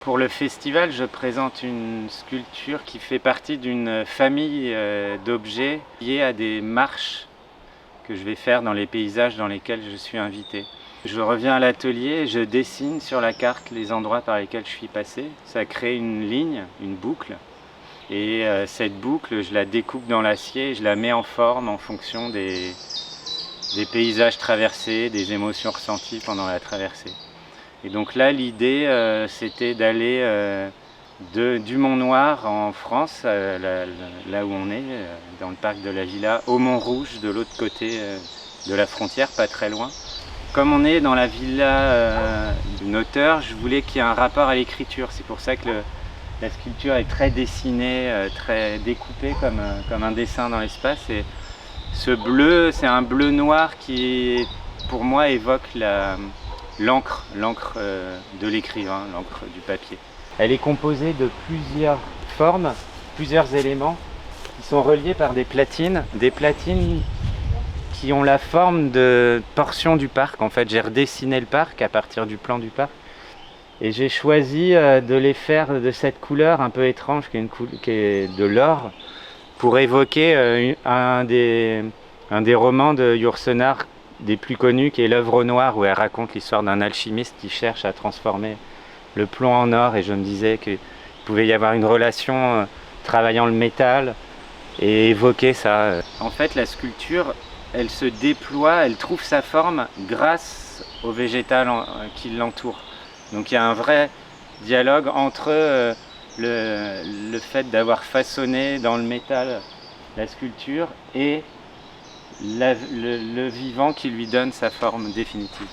Pour le festival, je présente une sculpture qui fait partie d'une famille d'objets liés à des marches que je vais faire dans les paysages dans lesquels je suis invité. Je reviens à l'atelier, je dessine sur la carte les endroits par lesquels je suis passé. Ça crée une ligne, une boucle. Et cette boucle, je la découpe dans l'acier et je la mets en forme en fonction des paysages traversés, des émotions ressenties pendant la traversée. Et donc là, l'idée, c'était d'aller du Mont Noir en France, là où on est, dans le parc de la Villa, au Mont Rouge, de l'autre côté de la frontière, pas très loin. Comme on est dans la villa d'une auteure, je voulais qu'il y ait un rapport à l'écriture. C'est pour ça que la sculpture est très dessinée, très découpée comme un dessin dans l'espace. Et ce bleu, c'est un bleu noir qui, pour moi, évoque l'encre de l'écrivain, l'encre du papier. Elle est composée de plusieurs formes, plusieurs éléments qui sont reliés par des platines qui ont la forme de portions du parc. En fait, j'ai redessiné le parc à partir du plan du parc et j'ai choisi de les faire de cette couleur un peu étrange qui est de l'or pour évoquer un des romans de Yourcenar des plus connus, qui est l'œuvre au noir, où elle raconte l'histoire d'un alchimiste qui cherche à transformer le plomb en or. Et je me disais qu'il pouvait y avoir une relation travaillant le métal et évoquer ça. En fait, la sculpture, elle se déploie, elle trouve sa forme grâce au végétal qui l'entoure. Donc il y a un vrai dialogue entre le fait d'avoir façonné dans le métal la sculpture et le vivant qui lui donne sa forme définitive.